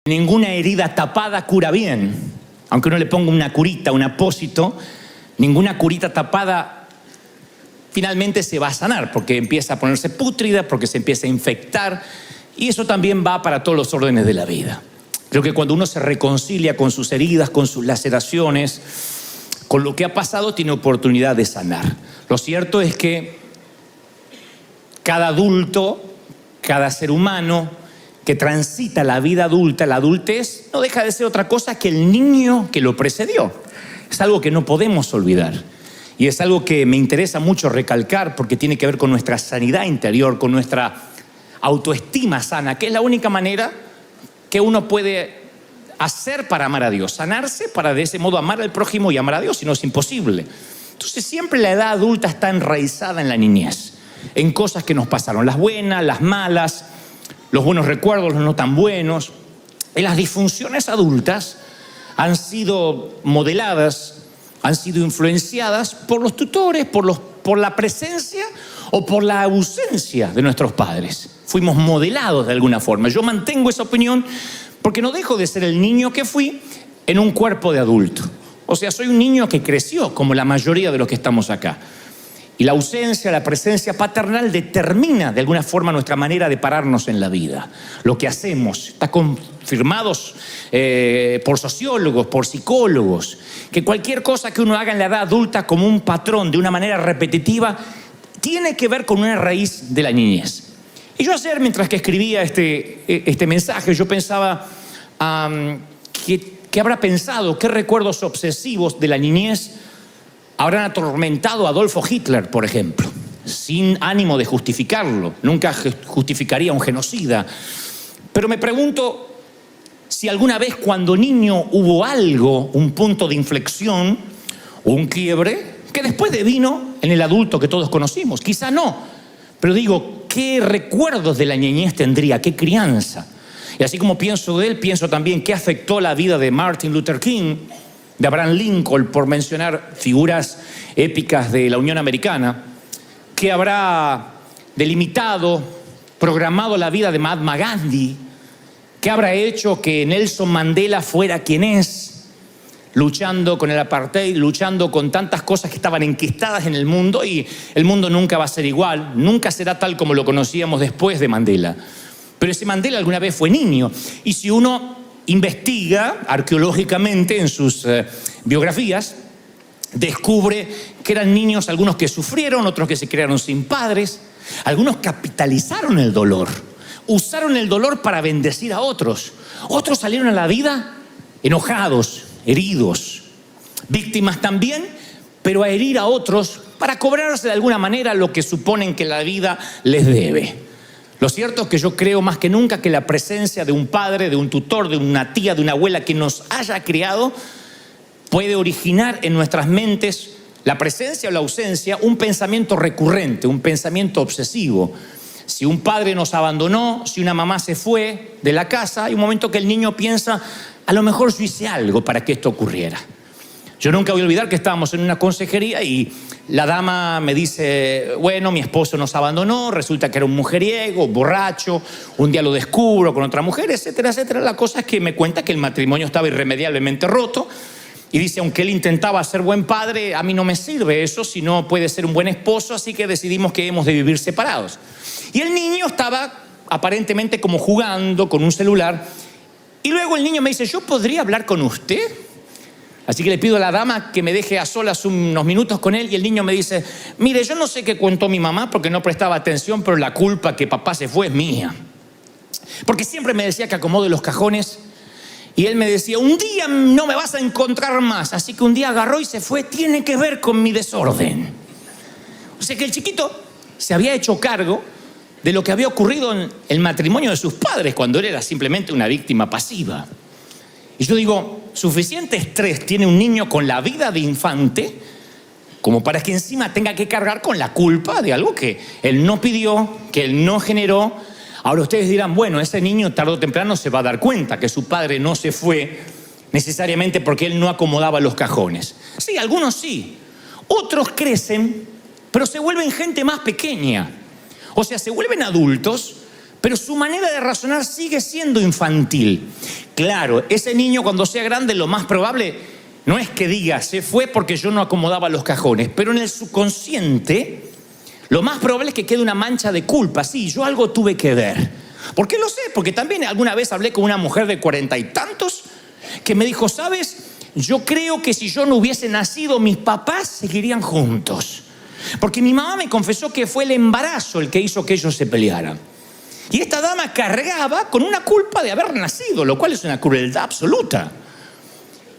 Ninguna herida tapada cura bien. Aunque uno le ponga una curita, un apósito, ninguna curita tapada finalmente se va a sanar, porque empieza a ponerse pútrida, porque se empieza a infectar, y eso también va para todos los órdenes de la vida. Creo que cuando uno se reconcilia con sus heridas, con sus laceraciones, con lo que ha pasado, tiene oportunidad de sanar. Lo cierto es que cada adulto, cada ser humano que transita la vida adulta, la adultez, no deja de ser otra cosa que el niño que lo precedió. Es algo que no podemos olvidar. Y es algo que me interesa mucho recalcar porque tiene que ver con nuestra sanidad interior, con nuestra autoestima sana, que es la única manera que uno puede hacer para amar a Dios. Sanarse para de ese modo amar al prójimo y amar a Dios, si no es imposible. Entonces siempre la edad adulta está enraizada en la niñez, en cosas que nos pasaron, las buenas, las malas, los buenos recuerdos, los no tan buenos. Las disfunciones adultas han sido modeladas, han sido influenciadas por los tutores, por la presencia o por la ausencia de nuestros padres. Fuimos modelados de alguna forma. Yo mantengo esa opinión porque no dejo de ser el niño que fui en un cuerpo de adulto. O sea, soy un niño que creció como la mayoría de los que estamos acá. Y la ausencia, la presencia paternal determina de alguna forma nuestra manera de pararnos en la vida. Lo que hacemos está confirmado por sociólogos, por psicólogos, que cualquier cosa que uno haga en la edad adulta como un patrón, de una manera repetitiva, tiene que ver con una raíz de la niñez. Y yo ayer, mientras que escribía este mensaje, yo pensaba ¿qué habrá pensado? ¿Qué recuerdos obsesivos de la niñez habrán atormentado a Adolfo Hitler, por ejemplo? Sin ánimo de justificarlo, nunca justificaría un genocida. Pero me pregunto si alguna vez cuando niño hubo algo, un punto de inflexión, un quiebre, que después devino en el adulto que todos conocimos. Quizá no, pero digo, ¿qué recuerdos de la niñez tendría? ¿Qué crianza? Y así como pienso de él, pienso también qué afectó la vida de Martin Luther King, de Abraham Lincoln, por mencionar figuras épicas de la Unión Americana, que habrá delimitado, programado la vida de Mahatma Gandhi, que habrá hecho que Nelson Mandela fuera quien es, luchando con el apartheid, luchando con tantas cosas que estaban enquistadas en el mundo, y el mundo nunca va a ser igual, nunca será tal como lo conocíamos después de Mandela. Pero ese Mandela alguna vez fue niño, y si uno investiga arqueológicamente en sus biografías, descubre que eran niños, algunos que sufrieron, otros que se criaron sin padres, algunos capitalizaron el dolor, usaron el dolor para bendecir a otros, otros salieron a la vida enojados, heridos, víctimas también, pero a herir a otros para cobrarse de alguna manera lo que suponen que la vida les debe. Lo cierto es que yo creo más que nunca que la presencia de un padre, de un tutor, de una tía, de una abuela que nos haya criado puede originar en nuestras mentes, la presencia o la ausencia, un pensamiento recurrente, un pensamiento obsesivo. Si un padre nos abandonó, si una mamá se fue de la casa, hay un momento que el niño piensa, a lo mejor yo hice algo para que esto ocurriera. Yo nunca voy a olvidar que estábamos en una consejería y la dama me dice, bueno, mi esposo nos abandonó, resulta que era un mujeriego, borracho, un día lo descubro con otra mujer, etcétera, etcétera. La cosa es que me cuenta que el matrimonio estaba irremediablemente roto y dice, aunque él intentaba ser buen padre, a mí no me sirve eso, si no puede ser un buen esposo, así que decidimos que hemos de vivir separados. Y el niño estaba aparentemente como jugando con un celular y luego el niño me dice, ¿yo podría hablar con usted? Así que le pido a la dama que me deje a solas unos minutos con él y el niño me dice, mire, yo no sé qué contó mi mamá porque no prestaba atención, pero la culpa que papá se fue es mía. Porque siempre me decía que acomode los cajones y él me decía, un día no me vas a encontrar más. Así que un día agarró y se fue, tiene que ver con mi desorden. O sea que el chiquito se había hecho cargo de lo que había ocurrido en el matrimonio de sus padres cuando él era simplemente una víctima pasiva. Y yo digo, suficiente estrés tiene un niño con la vida de infante como para que encima tenga que cargar con la culpa de algo que él no pidió, que él no generó. Ahora ustedes dirán, bueno, ese niño tarde o temprano se va a dar cuenta que su padre no se fue necesariamente porque él no acomodaba los cajones. Sí, algunos sí. Otros crecen, pero se vuelven gente más pequeña. O sea, se vuelven adultos, pero su manera de razonar sigue siendo infantil. Claro, ese niño cuando sea grande lo más probable no es que diga se fue porque yo no acomodaba los cajones, pero en el subconsciente lo más probable es que quede una mancha de culpa. Sí, yo algo tuve que ver. ¿Por qué lo sé? Porque también alguna vez hablé con una mujer de 40 y tantos que me dijo, ¿sabes? Yo creo que si yo no hubiese nacido, mis papás seguirían juntos. Porque mi mamá me confesó que fue el embarazo el que hizo que ellos se pelearan. Y esta dama cargaba con una culpa de haber nacido, lo cual es una crueldad absoluta.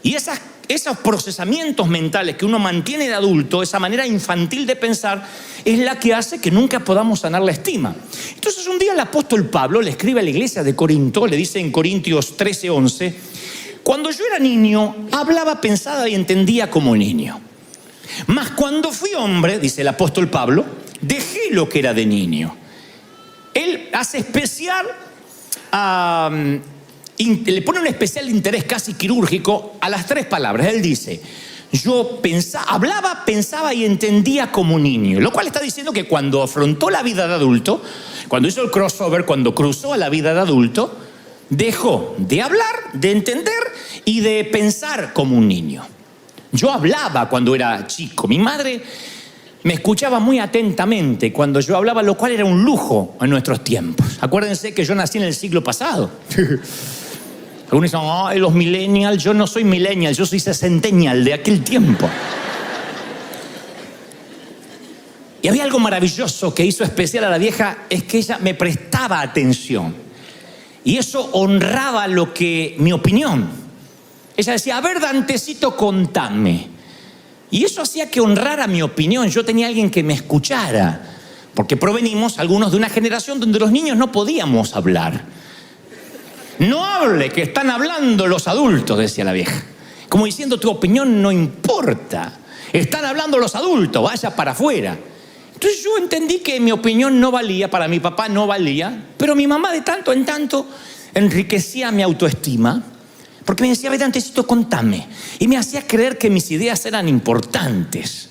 Y esos procesamientos mentales que uno mantiene de adulto, esa manera infantil de pensar, es la que hace que nunca podamos sanar la estima. Entonces un día el apóstol Pablo le escribe a la iglesia de Corinto, le dice en Corintios 13:11, cuando yo era niño, hablaba, pensaba y entendía como niño. Mas cuando fui hombre, dice el apóstol Pablo, dejé lo que era de niño. Él hace especial, le pone un especial interés casi quirúrgico a las tres palabras. Él dice, yo hablaba, pensaba y entendía como niño. Lo cual está diciendo que cuando afrontó la vida de adulto, cuando hizo el crossover, cuando cruzó a la vida de adulto, dejó de hablar, de entender y de pensar como un niño. Yo hablaba cuando era chico. Mi madre me escuchaba muy atentamente cuando yo hablaba, lo cual era un lujo en nuestros tiempos. Acuérdense que yo nací en el siglo pasado. Algunos dicen, ay, los millennials. Yo no soy millennial, yo soy sesentennial de aquel tiempo. Y había algo maravilloso que hizo especial a la vieja, es que ella me prestaba atención. Y eso honraba mi opinión. Ella decía, a ver, Dantecito, contame. Y eso hacía que honrara mi opinión. Yo tenía alguien que me escuchara. Porque provenimos algunos de una generación donde los niños no podíamos hablar. No hable, que están hablando los adultos, decía la vieja. Como diciendo, tu opinión no importa. Están hablando los adultos, vaya para afuera. Entonces yo entendí que mi opinión no valía, para mi papá no valía, pero mi mamá de tanto en tanto enriquecía mi autoestima, porque me decía, Dantecito, contame. Y me hacía creer que mis ideas eran importantes.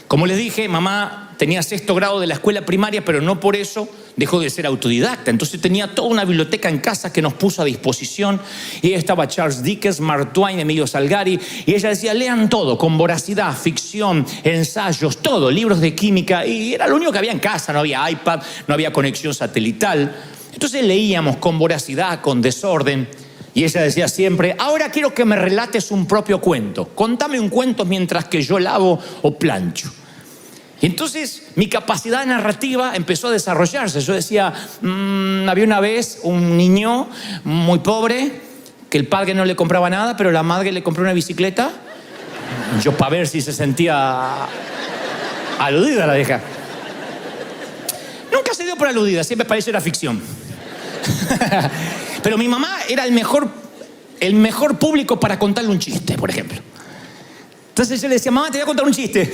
Como les dije, mamá tenía 6º grado de la escuela primaria, pero no por eso dejó de ser autodidacta. Entonces tenía toda una biblioteca en casa que nos puso a disposición. Y ahí estaba Charles Dickens, Mark Twain, Emilio Salgari. Y ella decía, lean todo, con voracidad, ficción, ensayos, todo, libros de química. Y era lo único que había en casa, no había iPad, no había conexión satelital. Entonces leíamos con voracidad, con desorden. Y ella decía siempre, ahora quiero que me relates un propio cuento. Contame un cuento mientras que yo lavo o plancho. Y entonces mi capacidad narrativa empezó a desarrollarse. Yo decía, había una vez un niño muy pobre que el padre no le compraba nada, pero la madre le compró una bicicleta. Yo para ver si se sentía aludida la vieja. Nunca se dio por aludida, siempre pareció era ficción. Pero mi mamá era el mejor público para contarle un chiste, por ejemplo. Entonces yo le decía, mamá, te voy a contar un chiste.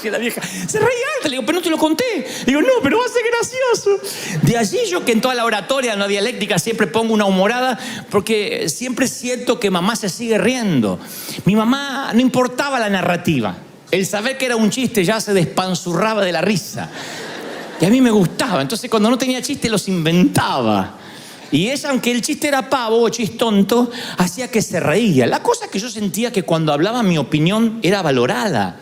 Y la vieja se reía alta. Le digo, pero no te lo conté. Le digo, no, pero va a ser gracioso. De allí yo que en toda la oratoria, en la dialéctica, siempre pongo una humorada, porque siempre siento que mamá se sigue riendo. Mi mamá no importaba la narrativa. El saber que era un chiste ya se despanzurraba de la risa. Y a mí me gustaba. Entonces cuando no tenía chiste los inventaba. Y ella, aunque el chiste era pavo o chistonto, hacía que se reía. La cosa que yo sentía que cuando hablaba mi opinión era valorada.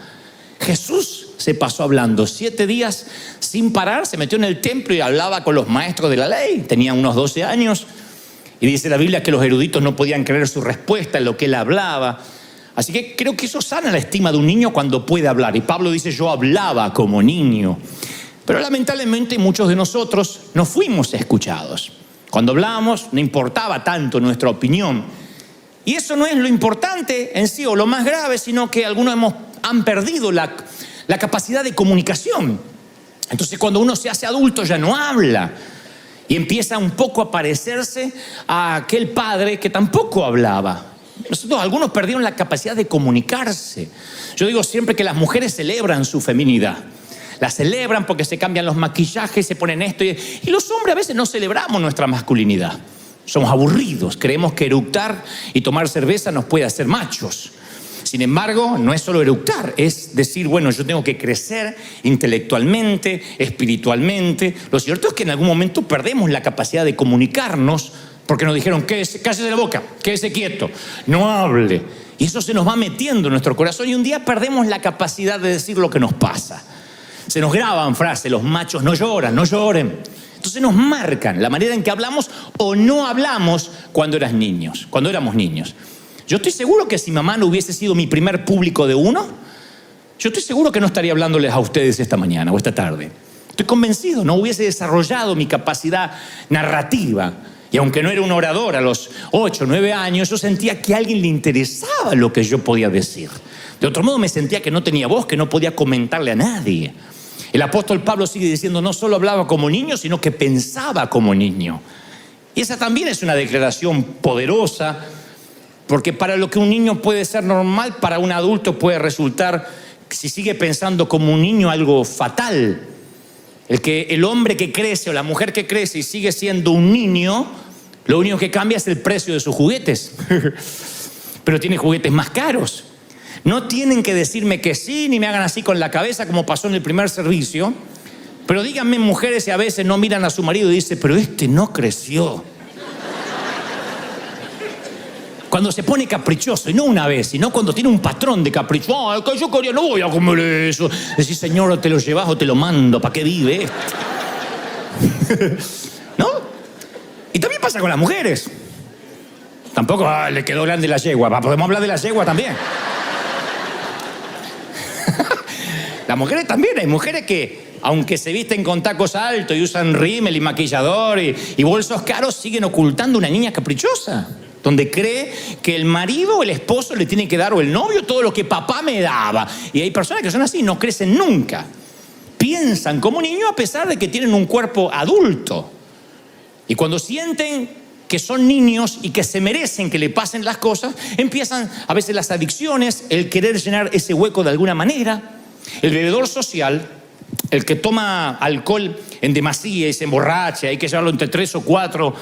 Jesús se pasó hablando 7 días sin parar, se metió en el templo y hablaba con los maestros de la ley. Tenía unos 12 años. Y dice la Biblia que los eruditos no podían creer su respuesta en lo que él hablaba. Así que creo que eso sana la estima de un niño cuando puede hablar. Y Pablo dice, yo hablaba como niño. Pero lamentablemente muchos de nosotros no fuimos escuchados. Cuando hablábamos no importaba tanto nuestra opinión. Y eso no es lo importante en sí o lo más grave, sino que algunos han perdido la capacidad de comunicación. Entonces cuando uno se hace adulto ya no habla. Y empieza un poco a parecerse a aquel padre que tampoco hablaba. Algunos perdieron la capacidad de comunicarse. Yo digo siempre que las mujeres celebran su feminidad. La celebran porque se cambian los maquillajes, se ponen esto. Y los hombres a veces no celebramos nuestra masculinidad. Somos aburridos, creemos que eructar y tomar cerveza nos puede hacer machos. Sin embargo, no es solo eructar, es decir, bueno, yo tengo que crecer intelectualmente, espiritualmente. Lo cierto es que en algún momento perdemos la capacidad de comunicarnos Porque nos dijeron, cállese la boca, quédese quieto, no hable. Y eso se nos va metiendo en nuestro corazón y un día perdemos la capacidad de decir lo que nos pasa. Se nos graban frases, los machos no lloran, no lloren. Entonces nos marcan la manera en que hablamos o no hablamos cuando éramos niños. Yo estoy seguro que si mamá no hubiese sido mi primer público de uno, yo estoy seguro que no estaría hablándoles a ustedes esta mañana o esta tarde. Estoy convencido, no hubiese desarrollado mi capacidad narrativa. Y aunque no era un orador a los 8 o 9 años, yo sentía que a alguien le interesaba lo que yo podía decir. De otro modo me sentía que no tenía voz, que no podía comentarle a nadie. El apóstol Pablo sigue diciendo, no solo hablaba como niño, sino que pensaba como niño. Y esa también es una declaración poderosa, porque para lo que un niño puede ser normal, para un adulto puede resultar, si sigue pensando como un niño, algo fatal. El hombre que crece o la mujer que crece y sigue siendo un niño, lo único que cambia es el precio de sus juguetes. Pero tiene juguetes más caros. No tienen que decirme que sí, ni me hagan así con la cabeza como pasó en el primer servicio. Pero díganme, mujeres, si a veces no miran a su marido y dicen, pero este no creció. Cuando se pone caprichoso, y no una vez, sino cuando tiene un patrón de capricho. Ay, que yo quería, no voy a comer eso. Decís, señor, te lo llevas o te lo mando, ¿para qué vive esto? ¿No? Y también pasa con las mujeres. Tampoco le quedó grande la yegua. Podemos hablar de la yegua también. Las mujeres también, hay mujeres que, aunque se visten con tacos altos y usan rímel y maquillador y bolsos caros, siguen ocultando una niña caprichosa, donde cree que el marido o el esposo le tiene que dar, o el novio, todo lo que papá me daba. Y hay personas que son así, no crecen nunca. Piensan como niños a pesar de que tienen un cuerpo adulto. Y cuando sienten que son niños y que se merecen que le pasen las cosas, empiezan a veces las adicciones, el querer llenar ese hueco de alguna manera. El bebedor social, el que toma alcohol en demasía y se emborracha, hay que llevarlo entre 3 o 4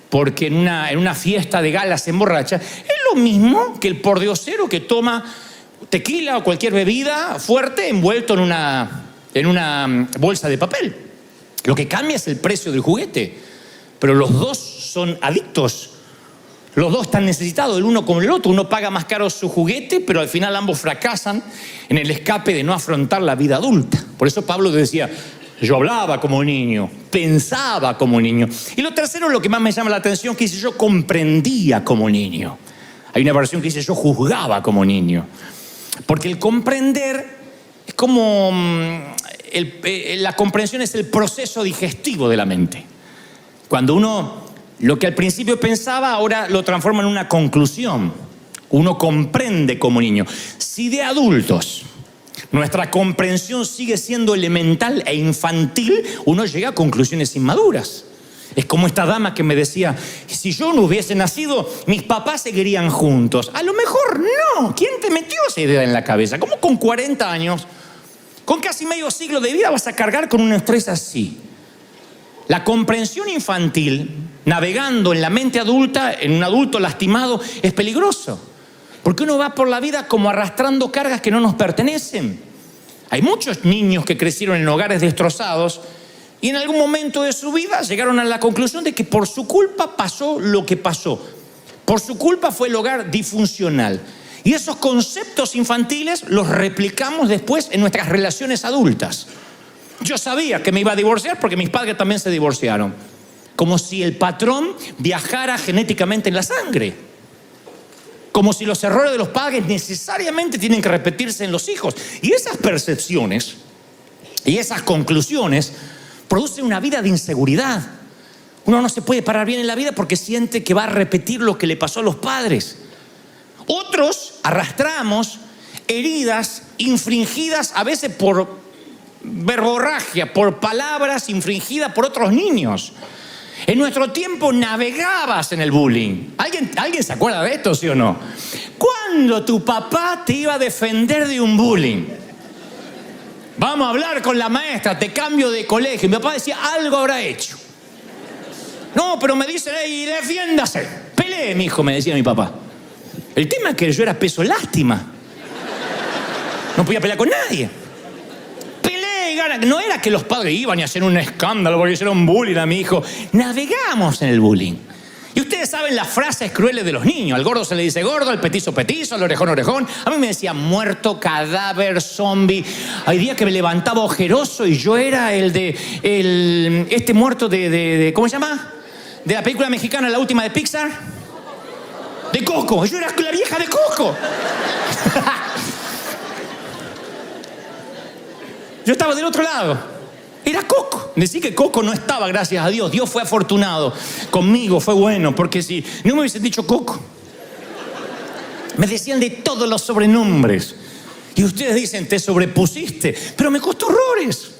porque en una fiesta de gala se emborracha, es lo mismo que el pordiosero que toma tequila o cualquier bebida fuerte envuelto en una bolsa de papel. Lo que cambia es el precio del juguete, pero los dos son adictos. Los dos están necesitados, el uno como el otro. Uno paga más caro su juguete, pero al final ambos fracasan en el escape de no afrontar la vida adulta. Por eso Pablo decía, yo hablaba como niño, pensaba como niño. Y lo tercero, lo que más me llama la atención, que dice, yo comprendía como niño. Hay una versión que dice, yo juzgaba como niño. Porque el comprender es como... la comprensión es el proceso digestivo de la mente. Cuando uno... Lo que al principio pensaba, ahora lo transforma en una conclusión. Uno comprende como niño. Si de adultos nuestra comprensión sigue siendo elemental e infantil, uno llega a conclusiones inmaduras. Es como esta dama que me decía, si yo no hubiese nacido, mis papás seguirían juntos. A lo mejor no. ¿Quién te metió esa idea en la cabeza? ¿Cómo con 40 años, con casi medio siglo de vida, vas a cargar con un estrés así? La comprensión infantil, navegando en la mente adulta, en un adulto lastimado, es peligroso. Porque uno va por la vida como arrastrando cargas que no nos pertenecen. Hay muchos niños que crecieron en hogares destrozados y en algún momento de su vida llegaron a la conclusión de que por su culpa pasó lo que pasó. Por su culpa fue el hogar disfuncional. Y esos conceptos infantiles los replicamos después en nuestras relaciones adultas. Yo sabía que me iba a divorciar porque mis padres también se divorciaron. Como si el patrón viajara genéticamente en la sangre. Como si los errores de los padres necesariamente tienen que repetirse en los hijos. Y esas percepciones y esas conclusiones producen una vida de inseguridad. Uno no se puede parar bien en la vida porque siente que va a repetir lo que le pasó a los padres. Otros arrastramos heridas infringidas a veces por verborragia, por palabras infringidas por otros niños. En nuestro tiempo navegabas en el bullying. ¿Alguien se acuerda de esto, sí o no? ¿Cuándo tu papá te iba a defender de un bullying? Vamos a hablar con la maestra, te cambio de colegio. Mi papá decía, algo habrá hecho. No, pero me dice, hey, defiéndase. Pelee, mijo, me decía mi papá. El tema es que yo era peso lástima. No podía pelear con nadie. No era que los padres iban y hacían un escándalo porque hicieron bullying a mi hijo. Navegamos en el bullying. Y ustedes saben las frases crueles de los niños. Al gordo se le dice gordo, al petizo petizo, al orejón orejón. A mí me decían muerto, cadáver, zombie. Hay días que me levantaba ojeroso y yo era este muerto de ¿cómo se llama? De la película mexicana, la última de Pixar. De Coco. Yo era la vieja de Coco. Yo estaba del otro lado. Era Coco. Decí que Coco no estaba, gracias a Dios. Dios fue afortunado conmigo, fue bueno, porque si no me hubiesen dicho Coco. Me decían de todos los sobrenombres. Y ustedes dicen, te sobrepusiste. Pero me costó horrores.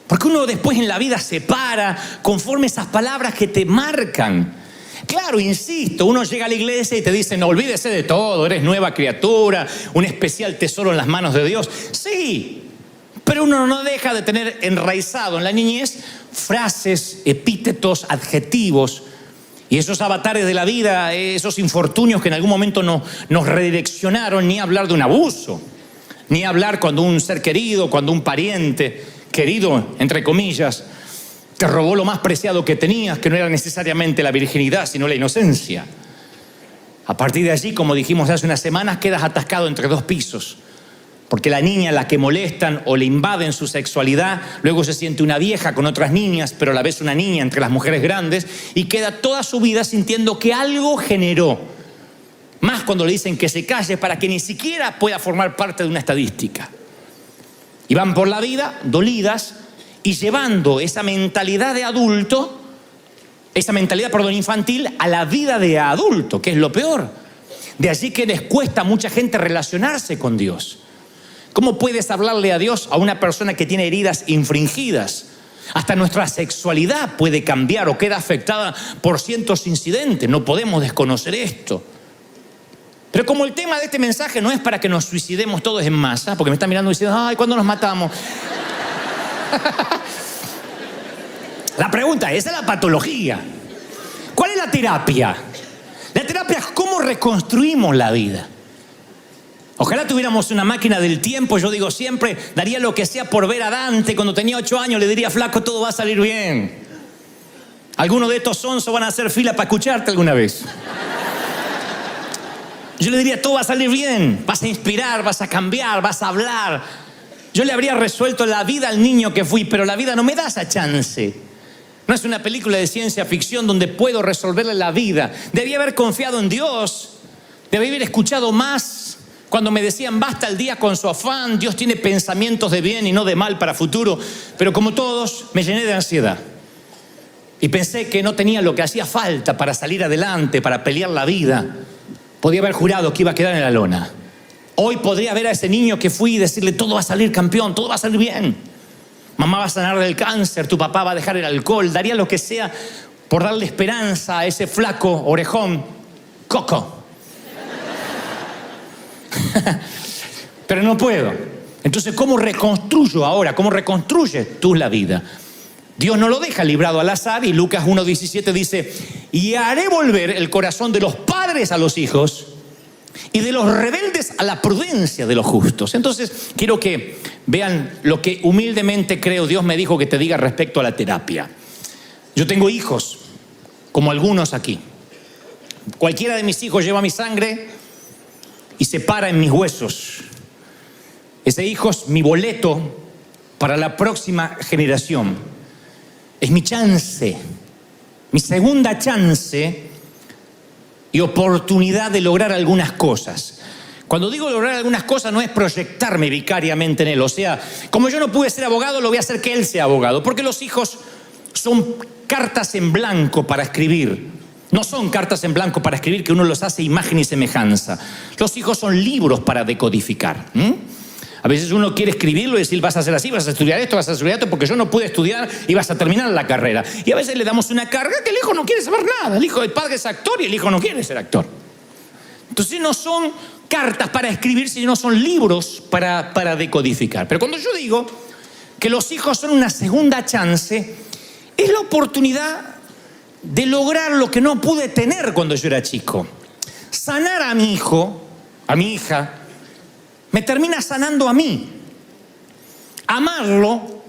Porque uno después en la vida se para conforme esas palabras que te marcan. Claro, insisto, uno llega a la iglesia y te dicen, no, olvídese de todo, eres nueva criatura, un especial tesoro en las manos de Dios. Sí. Pero uno no deja de tener enraizado en la niñez frases, epítetos, adjetivos y esos avatares de la vida, esos infortunios que en algún momento nos redireccionaron, ni hablar de un abuso, ni hablar cuando un ser querido, cuando un pariente querido, entre comillas, te robó lo más preciado que tenías, que no era necesariamente la virginidad, sino la inocencia. A partir de allí, como dijimos hace unas semanas, quedas atascado entre dos pisos. Porque la niña a la que molestan o le invaden su sexualidad, luego se siente una vieja con otras niñas, pero a la vez una niña entre las mujeres grandes, y queda toda su vida sintiendo que algo generó. Más cuando le dicen que se calle para que ni siquiera pueda formar parte de una estadística. Y van por la vida dolidas y llevando esa mentalidad de adulto, infantil, a la vida de adulto, que es lo peor. De allí que les cuesta a mucha gente relacionarse con Dios. ¿Cómo puedes hablarle a Dios a una persona que tiene heridas infringidas? Hasta nuestra sexualidad puede cambiar o queda afectada por ciertos incidentes. No podemos desconocer esto. Pero como el tema de este mensaje no es para que nos suicidemos todos en masa, porque me están mirando diciendo, ay, ¿cuándo nos matamos? La pregunta es, esa es la patología. ¿Cuál es la terapia? La terapia es cómo reconstruimos la vida. Ojalá tuviéramos una máquina del tiempo, yo digo siempre, daría lo que sea por ver a Dante cuando tenía 8 años, le diría, flaco, todo va a salir bien. Algunos de estos sonsos van a hacer fila para escucharte alguna vez. Yo le diría, todo va a salir bien, vas a inspirar, vas a cambiar, vas a hablar. Yo le habría resuelto la vida al niño que fui, pero la vida no me da esa chance. No es una película de ciencia ficción donde puedo resolverle la vida. Debí haber confiado en Dios, debí haber escuchado más. Cuando me decían, basta el día con su afán, Dios tiene pensamientos de bien y no de mal para futuro. Pero como todos, me llené de ansiedad. Y pensé que no tenía lo que hacía falta para salir adelante, para pelear la vida. Podía haber jurado que iba a quedar en la lona. Hoy podría ver a ese niño que fui y decirle, todo va a salir campeón, todo va a salir bien. Mamá va a sanar del cáncer, tu papá va a dejar el alcohol. Daría lo que sea por darle esperanza a ese flaco orejón, Coco. Pero no puedo. Entonces, ¿cómo reconstruyo ahora? ¿Cómo reconstruyes tú la vida? Dios no lo deja librado al azar y Lucas 1:17 dice, y haré volver el corazón de los padres a los hijos y de los rebeldes a la prudencia de los justos. Entonces, quiero que vean lo que humildemente creo Dios me dijo que te diga respecto a la terapia. Yo tengo hijos, como algunos aquí. Cualquiera de mis hijos lleva mi sangre y se para en mis huesos. Ese hijo es mi boleto para la próxima generación. Es mi chance, mi segunda chance y oportunidad de lograr algunas cosas. Cuando digo lograr algunas cosas no es proyectarme vicariamente en él. O sea, como yo no pude ser abogado, lo voy a hacer que él sea abogado. Porque los hijos son cartas en blanco para escribir. No son cartas en blanco para escribir que uno los hace imagen y semejanza. Los hijos son libros para decodificar. A veces uno quiere escribirlo y decir, vas a hacer así, vas a estudiar esto, vas a estudiar esto, porque yo no pude estudiar y vas a terminar la carrera. Y a veces le damos una carga que el hijo no quiere saber nada. El padre es actor y el hijo no quiere ser actor. Entonces no son cartas para escribir, sino son libros para decodificar. Pero cuando yo digo que los hijos son una segunda chance, es la oportunidad de lograr lo que no pude tener cuando yo era chico. Sanar a mi hijo, a mi hija, me termina sanando a mí. Amarlo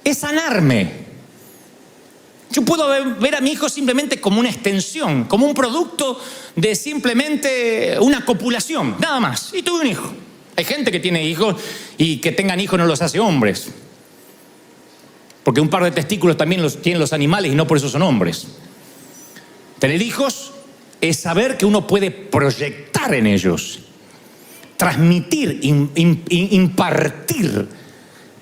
es sanarme. Yo puedo ver a mi hijo simplemente como una extensión, como un producto de simplemente una copulación, nada más. Y tuve un hijo. Hay gente que tiene hijos y que tengan hijos no los hace hombres. Porque un par de testículos también los tienen los animales y no por eso son hombres. Tener hijos es saber que uno puede proyectar en ellos, transmitir, impartir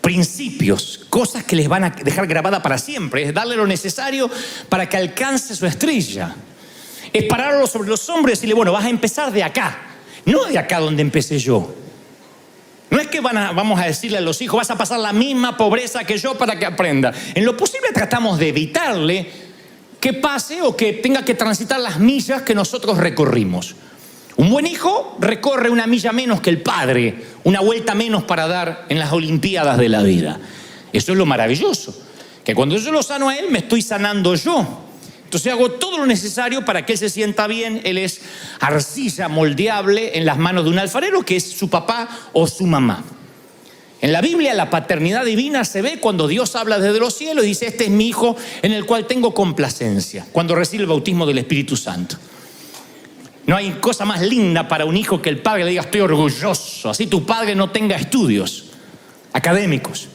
principios, cosas que les van a dejar grabada para siempre. Es darle lo necesario para que alcance su estrella. Es pararlo sobre los hombros y decirle, bueno, vas a empezar de acá, no de acá donde empecé yo. No es que vamos a decirle a los hijos, vas a pasar la misma pobreza que yo para que aprenda. En lo posible tratamos de evitarle que pase o que tenga que transitar las millas que nosotros recorrimos. Un buen hijo recorre una milla menos que el padre, una vuelta menos para dar en las Olimpiadas de la vida. Eso es lo maravilloso, que cuando yo lo sano a él, me estoy sanando yo. Entonces hago todo lo necesario para que él se sienta bien. Él es arcilla moldeable en las manos de un alfarero que es su papá o su mamá. En la Biblia la paternidad divina se ve cuando Dios habla desde los cielos y dice, este es mi hijo en el cual tengo complacencia, cuando recibe el bautismo del Espíritu Santo. No hay cosa más linda para un hijo que el padre le diga, estoy orgulloso, así tu padre no tenga estudios académicos.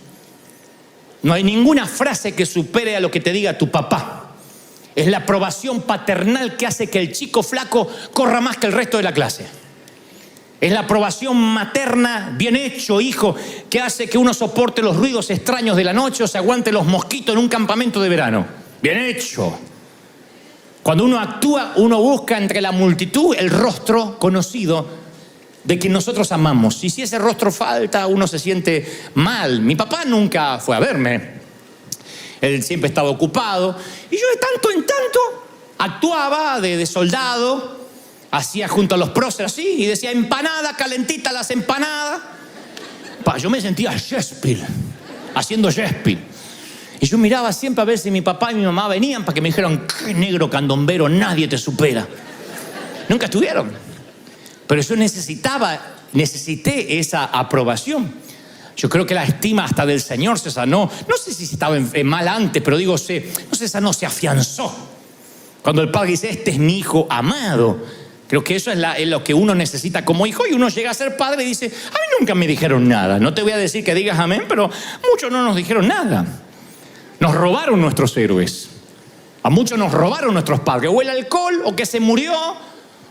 No hay ninguna frase que supere a lo que te diga tu papá. Es la aprobación paternal que hace que el chico flaco corra más que el resto de la clase. Es la aprobación materna, bien hecho, hijo, que hace que uno soporte los ruidos extraños de la noche o se aguante los mosquitos en un campamento de verano. Bien hecho. Cuando uno actúa, uno busca entre la multitud el rostro conocido de quien nosotros amamos. Y si ese rostro falta, uno se siente mal. Mi papá nunca fue a verme. Él siempre estaba ocupado. Y yo de tanto en tanto actuaba de soldado, hacía junto a los próceres así, y decía, empanada, calentita las empanadas. Yo me sentía Shakespeare, haciendo Shakespeare. Y yo miraba siempre a ver si mi papá y mi mamá venían para que me dijeran, qué negro candombero, nadie te supera. Nunca estuvieron. Pero yo necesité esa aprobación. Yo creo que la estima hasta del Señor se sanó. No sé si estaba mal antes, pero digo, no se sanó, se afianzó. Cuando el padre dice, este es mi hijo amado. Creo que eso es lo que uno necesita como hijo. Y uno llega a ser padre y dice, a mí nunca me dijeron nada. No te voy a decir que digas amén, pero muchos no nos dijeron nada. Nos robaron nuestros héroes. A muchos nos robaron nuestros padres. O el alcohol, o que se murió,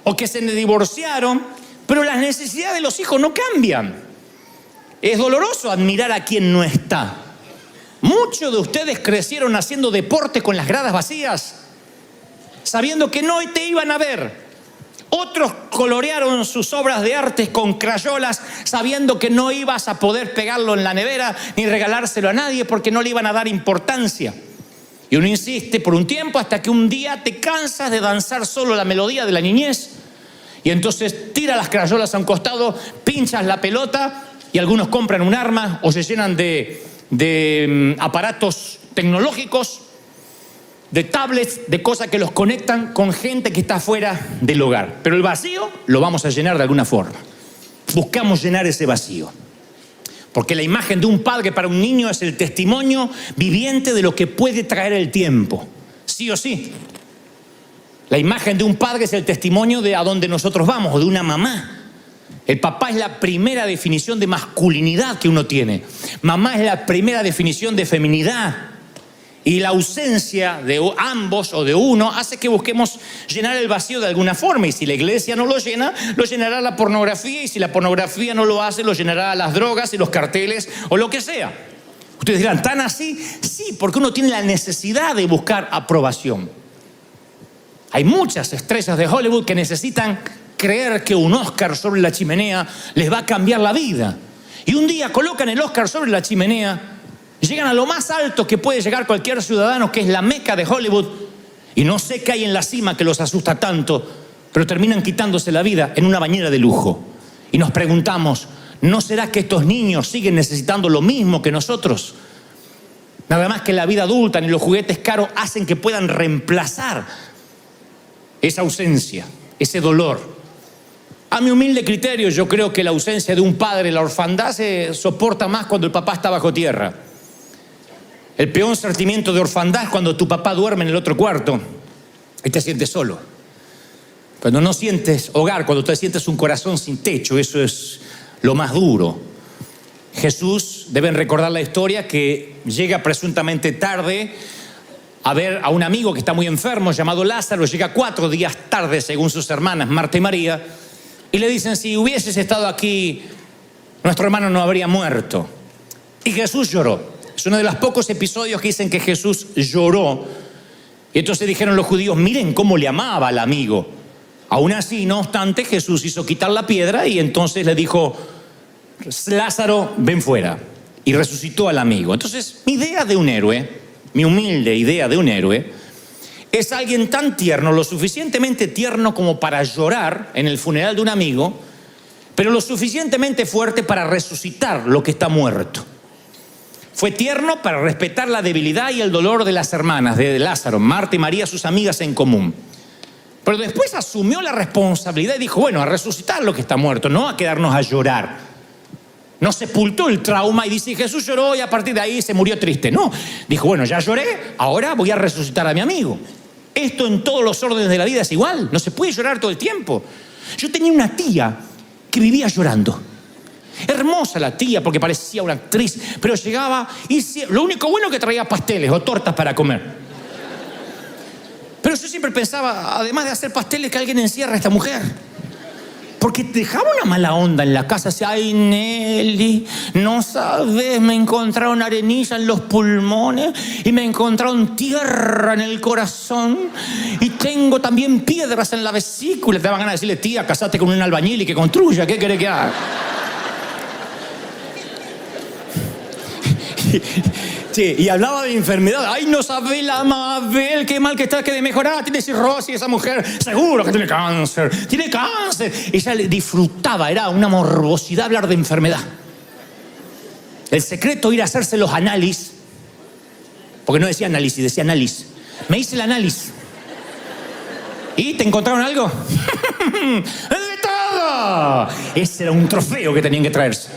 o que se divorciaron. Pero las necesidades de los hijos no cambian. Es doloroso admirar a quien no está. Muchos de ustedes crecieron haciendo deporte con las gradas vacías, sabiendo que no te iban a ver. Otros colorearon sus obras de arte con crayolas, sabiendo que no ibas a poder pegarlo en la nevera ni regalárselo a nadie porque no le iban a dar importancia. Y uno insiste por un tiempo hasta que un día te cansas de danzar solo la melodía de la niñez y entonces tiras las crayolas a un costado, pinchas la pelota y algunos compran un arma o se llenan de aparatos tecnológicos, de tablets, de cosas que los conectan con gente que está fuera del hogar. Pero el vacío lo vamos a llenar de alguna forma. Buscamos llenar ese vacío. Porque la imagen de un padre para un niño es el testimonio viviente de lo que puede traer el tiempo. Sí o sí. La imagen de un padre es el testimonio de a dónde nosotros vamos, o de una mamá. El papá es la primera definición de masculinidad que uno tiene. Mamá es la primera definición de feminidad. Y la ausencia de ambos o de uno hace que busquemos llenar el vacío de alguna forma. Y si la iglesia no lo llena, lo llenará la pornografía. Y si la pornografía no lo hace, lo llenará las drogas y los carteles o lo que sea. Ustedes dirán, ¿tan así? Sí, porque uno tiene la necesidad de buscar aprobación. Hay muchas estrellas de Hollywood que necesitan creer que un Oscar sobre la chimenea les va a cambiar la vida. Y un día colocan el Oscar sobre la chimenea, llegan a lo más alto que puede llegar cualquier ciudadano, que es la meca de Hollywood, y no sé qué hay en la cima que los asusta tanto, pero terminan quitándose la vida en una bañera de lujo. Y nos preguntamos, ¿no será que estos niños siguen necesitando lo mismo que nosotros? Nada más que la vida adulta ni los juguetes caros hacen que puedan reemplazar esa ausencia, ese dolor. A mi humilde criterio, yo creo que la ausencia de un padre, la orfandad, se soporta más cuando el papá está bajo tierra. El peor sentimiento de orfandad es cuando tu papá duerme en el otro cuarto y te sientes solo. Cuando no sientes hogar, cuando te sientes un corazón sin techo, eso es lo más duro. Jesús, deben recordar la historia, que llega presuntamente tarde a ver a un amigo que está muy enfermo llamado Lázaro. Llega 4 días tarde, según sus hermanas Marta y María, y le dicen: si hubieses estado aquí, nuestro hermano no habría muerto. Y Jesús lloró. Es uno de los pocos episodios que dicen que Jesús lloró. Y entonces dijeron los judíos: miren cómo le amaba al amigo. Aún así, no obstante, Jesús hizo quitar la piedra y entonces le dijo: Lázaro, ven fuera. Y resucitó al amigo. Entonces, mi idea de un héroe, mi humilde idea de un héroe, es alguien tan tierno, lo suficientemente tierno como para llorar en el funeral de un amigo, pero lo suficientemente fuerte para resucitar lo que está muerto. Fue tierno para respetar la debilidad y el dolor de las hermanas de Lázaro, Marta y María, sus amigas en común. Pero después asumió la responsabilidad y dijo: bueno, a resucitar lo que está muerto, no a quedarnos a llorar. No sepultó el trauma y dice: Jesús lloró y a partir de ahí se murió triste. No, dijo: bueno, ya lloré, ahora voy a resucitar a mi amigo. Esto en todos los órdenes de la vida es igual, no se puede llorar todo el tiempo. Yo tenía una tía que vivía llorando. Hermosa la tía, porque parecía una actriz, pero llegaba y lo único bueno que traía pasteles o tortas para comer. Pero yo siempre pensaba, además de hacer pasteles, que alguien encierra a esta mujer. Porque dejaba una mala onda en la casa. Decía: ay, Nelly, no sabes, me encontraron arenilla en los pulmones y me encontraron tierra en el corazón y tengo también piedras en la vesícula. Te daban ganas de decirle: tía, casate con un albañil y que construya, ¿qué querés que haga? Sí, y hablaba de enfermedad. Ay, no sabe la Mabel, qué mal que está, que de mejorar. Tiene cirrosis esa mujer, seguro que tiene cáncer. Tiene cáncer. Ella le disfrutaba, era una morbosidad hablar de enfermedad. El secreto, ir a hacerse los análisis. Porque no decía análisis, decía análisis. Me hice el análisis. ¿Y te encontraron algo? ¡De todo! Ese era un trofeo que tenían que traerse.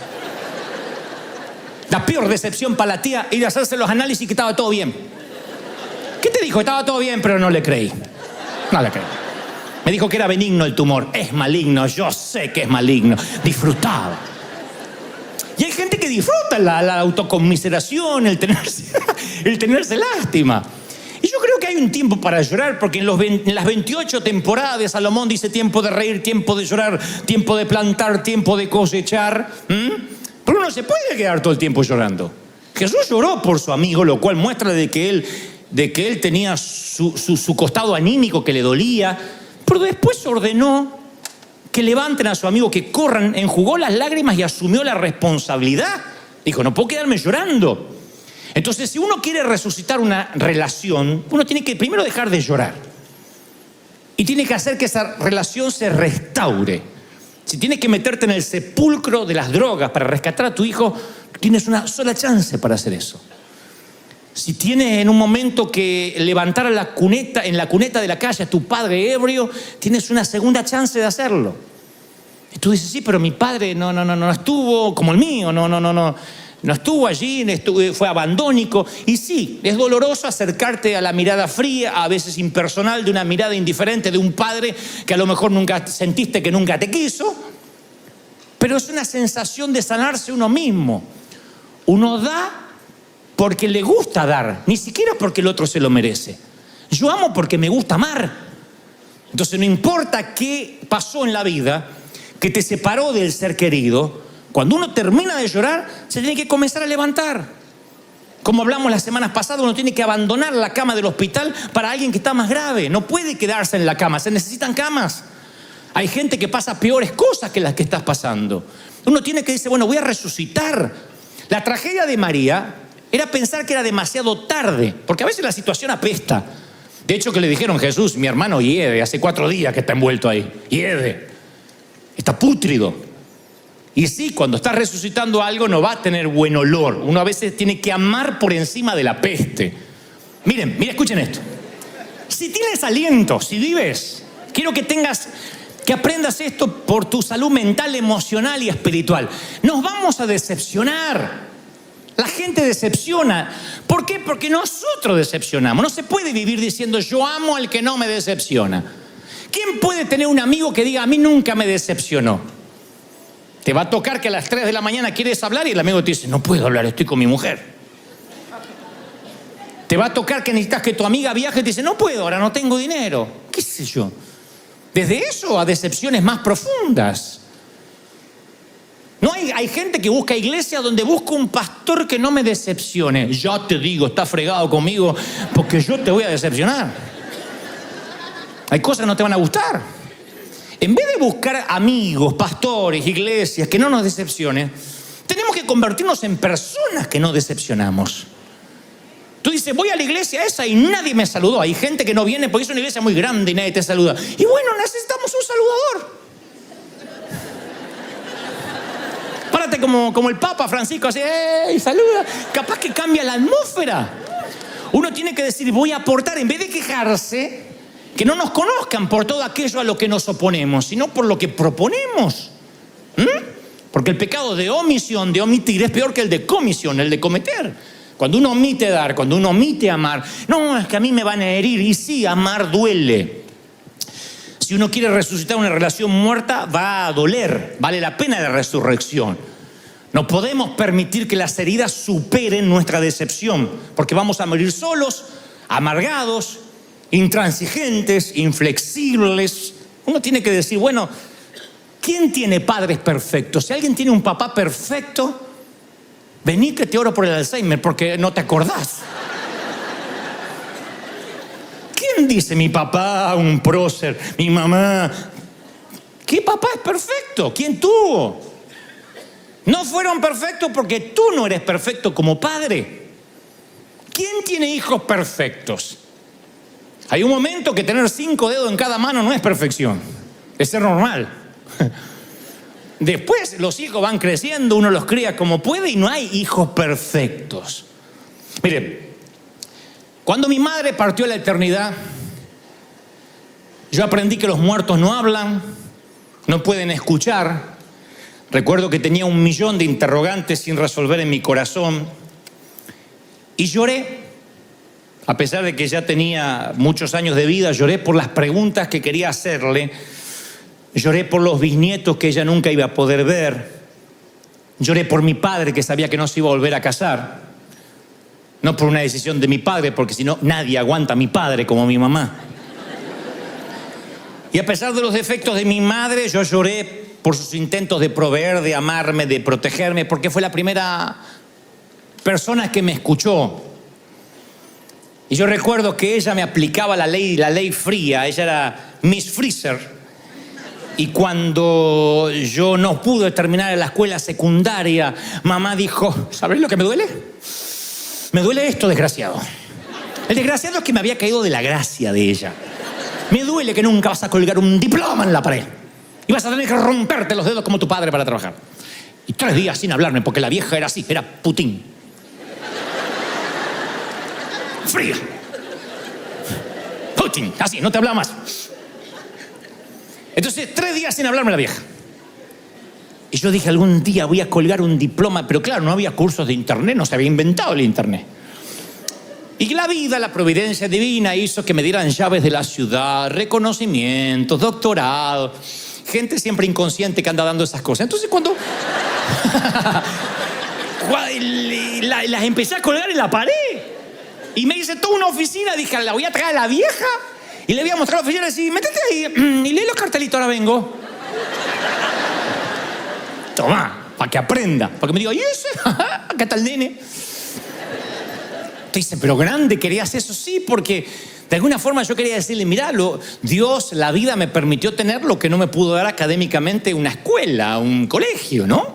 La peor decepción para la tía, ir a hacerse los análisis y que estaba todo bien. ¿Qué te dijo? Estaba todo bien, pero no le creí. No le creí. Me dijo que era benigno el tumor. Es maligno, yo sé que es maligno. Disfrutaba. Y hay gente que disfruta la autoconmiseración, el tenerse lástima. Y yo creo que hay un tiempo para llorar, porque en las 28 temporadas de Salomón dice: tiempo de reír, tiempo de llorar, tiempo de plantar, tiempo de cosechar. Pero uno se puede quedar todo el tiempo llorando. Jesús lloró por su amigo, lo cual muestra de que él tenía su costado anímico que le dolía. Pero después ordenó que levanten a su amigo, que corran, enjugó las lágrimas y asumió la responsabilidad. Dijo: no puedo quedarme llorando. Entonces, si uno quiere resucitar una relación, uno tiene que primero dejar de llorar. Y tiene que hacer que esa relación se restaure. Si tienes que meterte en el sepulcro de las drogas para rescatar a tu hijo, tienes una sola chance para hacer eso. Si tienes en un momento que levantar en la cuneta de la calle a tu padre ebrio, tienes una segunda chance de hacerlo. Y tú dices: sí, pero mi padre no estuvo como el mío, no estuvo allí, fue abandónico. Y sí, es doloroso acercarte a la mirada fría, a veces impersonal, de una mirada indiferente de un padre que a lo mejor nunca sentiste que nunca te quiso. Pero es una sensación de sanarse uno mismo. Uno da porque le gusta dar, ni siquiera porque el otro se lo merece. Yo amo porque me gusta amar. Entonces no importa qué pasó en la vida que te separó del ser querido, cuando uno termina de llorar, se tiene que comenzar a levantar. Como hablamos las semanas pasadas, uno tiene que abandonar la cama del hospital para alguien que está más grave. No puede quedarse en la cama, se necesitan camas. Hay gente que pasa peores cosas que las que estás pasando. Uno tiene que decir: bueno, voy a resucitar. La tragedia de María era pensar que era demasiado tarde, porque a veces la situación apesta. De hecho, que le dijeron: Jesús, mi hermano hiede, hace 4 días que está envuelto ahí. Hiede. Está pútrido. Y sí, cuando estás resucitando algo no va a tener buen olor. Uno a veces tiene que amar por encima de la peste. Miren, escuchen esto. Si tienes aliento, si vives, quiero que aprendas esto por tu salud mental, emocional y espiritual. Nos vamos a decepcionar. La gente decepciona. ¿Por qué? Porque nosotros decepcionamos. No se puede vivir diciendo yo amo al que no me decepciona. ¿Quién puede tener un amigo que diga a mí nunca me decepcionó? Te va a tocar que a las 3 de la mañana quieres hablar y el amigo te dice no puedo hablar, estoy con mi mujer. Te va a tocar que necesitas que tu amiga viaje y te dice no puedo, ahora no tengo dinero. ¿Qué sé yo? Desde eso a decepciones más profundas. No hay gente que busca iglesia donde busca un pastor que no me decepcione. Ya te digo, está fregado conmigo porque yo te voy a decepcionar. Hay cosas que no te van a gustar. En vez de buscar amigos, pastores, iglesias que no nos decepcionen, tenemos que convertirnos en personas que no decepcionamos. Tú dices, voy a la iglesia esa y nadie me saludó. Hay gente que no viene porque es una iglesia muy grande y nadie te saluda. Y bueno, necesitamos un saludador. Párate como el Papa Francisco, así, ¡ey! Saluda. Capaz que cambia la atmósfera. Uno tiene que decir, voy a aportar, en vez de quejarse, que no nos conozcan por todo aquello a lo que nos oponemos, sino por lo que proponemos. Porque el pecado de omisión, de omitir, es peor que el de comisión, el de cometer. Cuando uno omite dar, cuando uno omite amar, no, es que a mí me van a herir. Y sí, amar duele. Si uno quiere resucitar una relación muerta, va a doler. Vale la pena la resurrección. No podemos permitir que las heridas superen nuestra decepción, porque vamos a morir solos, amargados, intransigentes, inflexibles. Uno tiene que decir, bueno, ¿quién tiene padres perfectos? Si alguien tiene un papá perfecto, vení que te oro por el Alzheimer, porque no te acordás. ¿Quién dice mi papá, un prócer, mi mamá? ¿Qué papá es perfecto? ¿Quién tuvo? No fueron perfectos porque tú no eres perfecto como padre. ¿Quién tiene hijos perfectos? Hay un momento que tener 5 dedos en cada mano no es perfección, es ser normal. Después los hijos van creciendo, uno los cría como puede y no hay hijos perfectos. Miren, cuando mi madre partió a la eternidad, yo aprendí que los muertos no hablan, no pueden escuchar. Recuerdo que tenía 1.000.000 de interrogantes sin resolver en mi corazón y lloré. A pesar de que ya tenía muchos años de vida, lloré por las preguntas que quería hacerle. Lloré por los bisnietos que ella nunca iba a poder ver. Lloré por mi padre que sabía que no se iba a volver a casar. No por una decisión de mi padre, porque si no, nadie aguanta a mi padre como mi mamá. Y a pesar de los defectos de mi madre, yo lloré por sus intentos de proveer, de amarme, de protegerme, porque fue la primera persona que me escuchó. Y yo recuerdo que ella me aplicaba la ley fría. Ella era Miss Freezer. Y cuando yo no pude terminar la escuela secundaria, mamá dijo, ¿sabes lo que me duele? Me duele esto, desgraciado. El desgraciado es que me había caído de la gracia de ella. Me duele que nunca vas a colgar un diploma en la pared. Y vas a tener que romperte los dedos como tu padre para trabajar. Y 3 días sin hablarme, porque la vieja era así, era Putin. Fría. Putin, así, no te hablaba más. Entonces, 3 días sin hablarme la vieja. Y yo dije, algún día voy a colgar un diploma. Pero claro, no había cursos de internet, no se había inventado el internet. Y la vida, la providencia divina hizo que me dieran llaves de la ciudad, reconocimientos, doctorado. Gente siempre inconsciente que anda dando esas cosas. Entonces cuando las empecé a colgar en la pared y me hice toda una oficina, dije, la voy a traer a la vieja y le voy a mostrar a la oficina y decir, métete ahí y lee los cartelitos, ahora vengo. Toma, para que aprenda, para que me diga, ¿y ese? ¿Qué tal, nene? Te dice, pero grande, ¿querías eso? Sí, porque de alguna forma yo quería decirle, mirá, Dios, la vida me permitió tener lo que no me pudo dar académicamente una escuela, un colegio, ¿no?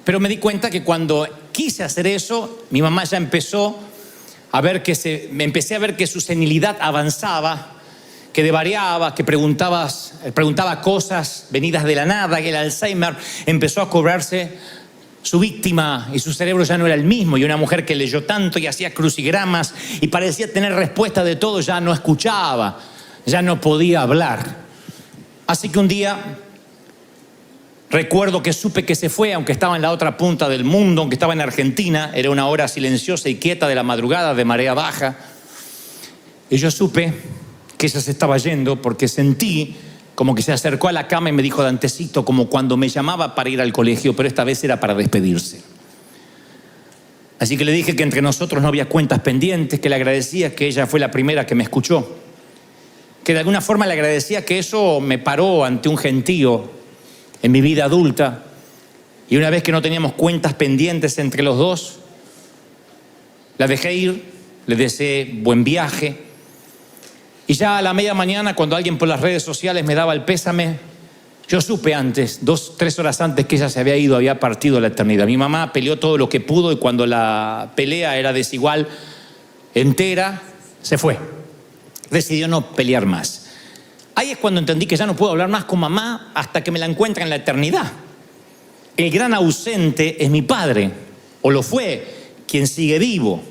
Pero me di cuenta que cuando quise hacer eso, mi mamá ya empezó a ver me empecé a ver que su senilidad avanzaba, que devariaba, que preguntaba cosas venidas de la nada, que el Alzheimer empezó a cobrarse su víctima y su cerebro ya no era el mismo. Y una mujer que leyó tanto y hacía crucigramas y parecía tener respuesta de todo, ya no escuchaba, ya no podía hablar. Así que un día Recuerdo que supe que se fue, aunque estaba en la otra punta del mundo, aunque estaba en Argentina. Era una hora silenciosa y quieta de la madrugada, de marea baja. Y yo supe que ella se estaba yendo porque sentí como que se acercó a la cama y me dijo Dantecito, como cuando me llamaba para ir al colegio, pero esta vez era para despedirse. Así que le dije que entre nosotros no había cuentas pendientes, que le agradecía que ella fue la primera que me escuchó, que de alguna forma le agradecía que eso me paró ante un gentío en mi vida adulta, y una vez que no teníamos cuentas pendientes entre los dos, la dejé ir, le deseé buen viaje, y ya a la media mañana, cuando alguien por las redes sociales me daba el pésame, yo supe antes, 2-3 horas antes, que ella se había ido, había partido a la eternidad. Mi mamá peleó todo lo que pudo y cuando la pelea era desigual, entera, se fue. Decidió no pelear más. Ahí es cuando entendí que ya no puedo hablar más con mamá hasta que me la encuentre en la eternidad. El gran ausente es mi padre, o lo fue, quien sigue vivo.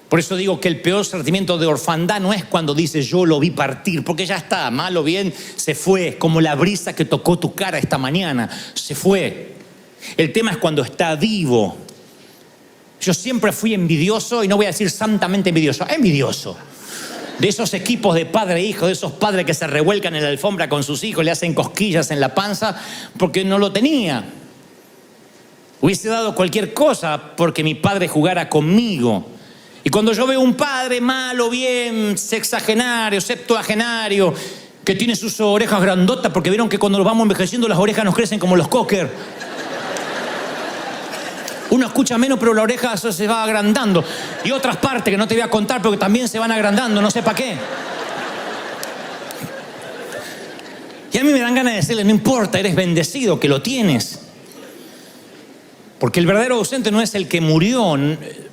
Por eso digo que el peor sentimiento de orfandad no es cuando dices yo lo vi partir, porque ya está, mal o bien, se fue, como la brisa que tocó tu cara esta mañana, se fue. El tema es cuando está vivo. Yo siempre fui envidioso, y no voy a decir santamente envidioso. De esos equipos de padre e hijo, de esos padres que se revuelcan en la alfombra con sus hijos, le hacen cosquillas en la panza porque no lo tenía. Hubiese dado cualquier cosa porque mi padre jugara conmigo. Y cuando yo veo un padre malo, bien, sexagenario, septuagenario, que tiene sus orejas grandotas, porque vieron que cuando nos vamos envejeciendo las orejas nos crecen como los cocker. Uno escucha menos, pero la oreja se va agrandando. Y otras partes que no te voy a contar, porque también se van agrandando, no sé para qué. Y a mí me dan ganas de decirle, no importa, eres bendecido, que lo tienes. Porque el verdadero ausente no es el que murió,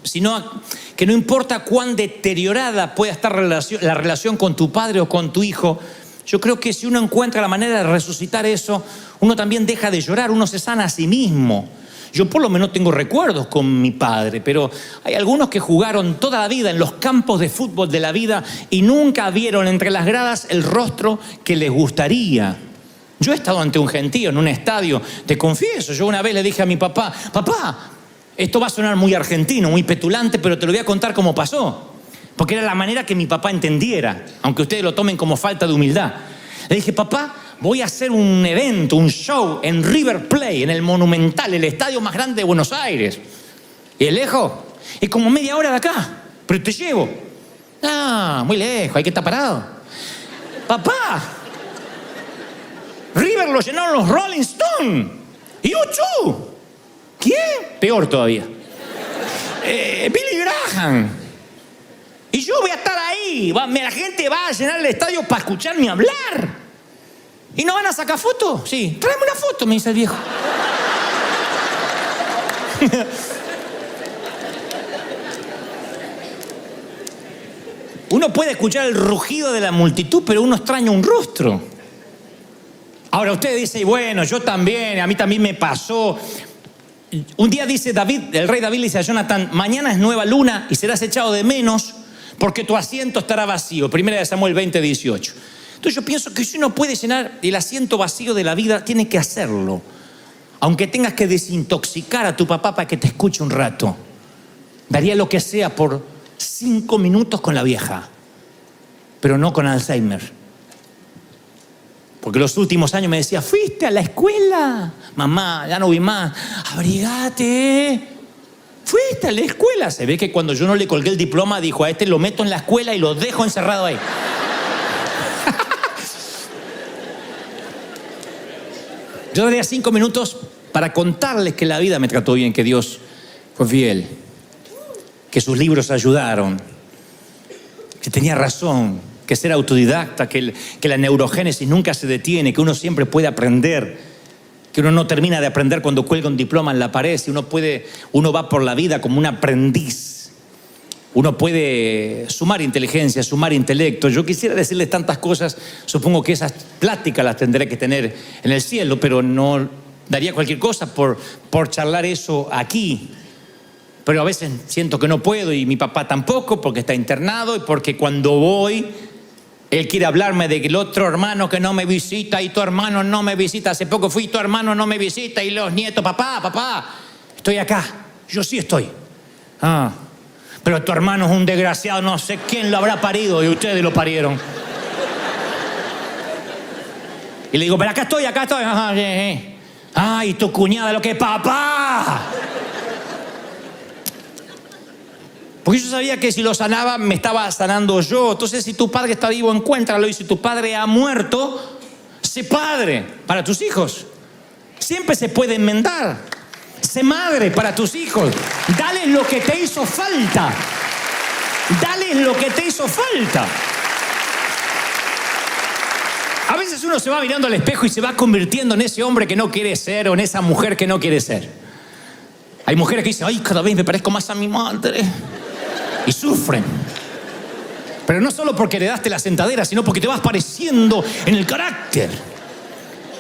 sino que no importa cuán deteriorada pueda estar la relación con tu padre o con tu hijo, yo creo que si uno encuentra la manera de resucitar eso, uno también deja de llorar, uno se sana a sí mismo. Yo por lo menos tengo recuerdos con mi padre, pero hay algunos que jugaron toda la vida en los campos de fútbol de la vida y nunca vieron entre las gradas el rostro que les gustaría. Yo he estado ante un gentío en un estadio, te confieso, yo una vez le dije a mi papá, papá, esto va a sonar muy argentino, muy petulante, pero te lo voy a contar cómo pasó, porque era la manera que mi papá entendiera, aunque ustedes lo tomen como falta de humildad. Le dije, papá, voy a hacer un evento, un show en River Plate, en el Monumental, el estadio más grande de Buenos Aires. ¿Y es lejos? Es como media hora de acá, pero te llevo. Ah, muy lejos, hay que estar parado. Papá, River lo llenaron los Rolling Stones. ¿Y U2? ¿Quién? Peor todavía. Billy Graham. Y yo voy a estar ahí. La gente va a llenar el estadio para escucharme hablar. ¿Y no van a sacar fotos? Sí. Tráeme una foto, me dice el viejo. Uno puede escuchar el rugido de la multitud, pero uno extraña un rostro. Ahora usted dice, bueno, yo también, a mí también me pasó. Un día dice David, el rey David le dice a Jonathan, mañana es nueva luna y serás echado de menos porque tu asiento estará vacío. Primera de Samuel 20:18. Entonces yo pienso que si uno puede llenar el asiento vacío de la vida, tiene que hacerlo. Aunque tengas que desintoxicar a tu papá para que te escuche un rato. Daría lo que sea por 5 minutos con la vieja, pero no con Alzheimer. Porque los últimos años me decía, ¿fuiste a la escuela? Mamá, ya no vi más. Abrigate. ¿Fuiste a la escuela? Se ve que cuando yo no le colgué el diploma, dijo, a este lo meto en la escuela y lo dejo encerrado ahí. Yo daría 5 minutos para contarles que la vida me trató bien, que Dios fue fiel, que sus libros ayudaron, que tenía razón, que ser autodidacta, que la neurogénesis nunca se detiene, que uno siempre puede aprender, que uno no termina de aprender cuando cuelga un diploma en la pared, si uno va por la vida como un aprendiz. Uno puede sumar inteligencia, sumar intelecto. Yo quisiera decirles tantas cosas, supongo que esas pláticas las tendré que tener en el cielo, pero no daría cualquier cosa por charlar eso aquí. Pero a veces siento que no puedo y mi papá tampoco porque está internado y porque cuando voy Él quiere hablarme de que el otro hermano que no me visita y tu hermano no me visita. Hace poco fui, tu hermano no me visita y los nietos, papá, estoy acá. Yo sí estoy. Pero tu hermano es un desgraciado, no sé quién lo habrá parido y ustedes lo parieron. Y le digo, pero acá estoy. Ay, tu cuñada, lo que es papá. Porque yo sabía que si lo sanaba, me estaba sanando yo. Entonces, si tu padre está vivo, encuéntralo. Y si tu padre ha muerto, sé padre para tus hijos. Siempre se puede enmendar. Sé madre para tus hijos. Dales lo que te hizo falta. Dales lo que te hizo falta. A veces uno se va mirando al espejo y se va convirtiendo en ese hombre que no quiere ser o en esa mujer que no quiere ser. Hay mujeres que dicen, ay, cada vez me parezco más a mi madre. Y sufren. Pero no solo porque heredaste la sentadera, sino porque te vas pareciendo en el carácter.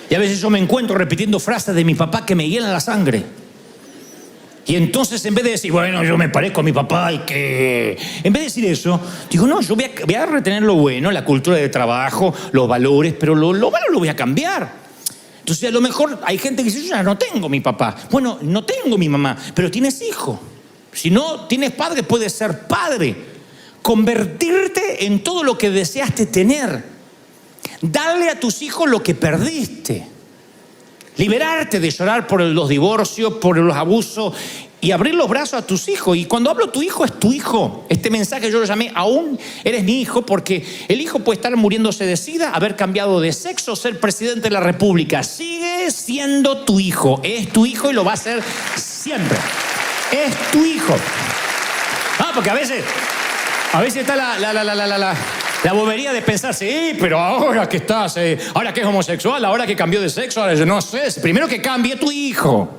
Y a veces yo me encuentro repitiendo frases de mi papá que me hielan la sangre. Y entonces, en vez de decir, bueno, yo me parezco a mi papá y que... En vez de decir eso, digo, no, yo voy a retener lo bueno, la cultura de trabajo, los valores, pero lo malo lo voy a cambiar. Entonces, a lo mejor hay gente que dice, yo ya no tengo mi papá. Bueno, no tengo mi mamá, pero tienes hijo. Si no tienes padre, puedes ser padre. Convertirte en todo lo que deseaste tener. Darle a tus hijos lo que perdiste. Liberarte de llorar por los divorcios, por los abusos y abrir los brazos a tus hijos. Y cuando hablo tu hijo, es tu hijo. Este mensaje yo lo llamé, aún eres mi hijo, porque el hijo puede estar muriéndose de sida, haber cambiado de sexo, ser presidente de la república. Sigue siendo tu hijo. Es tu hijo y lo va a ser siempre. Es tu hijo. Porque a veces está la bobería de pensar, sí, pero ahora que estás, ahora que es homosexual, ahora que cambió de sexo, ahora yo no sé, primero que cambie tu hijo.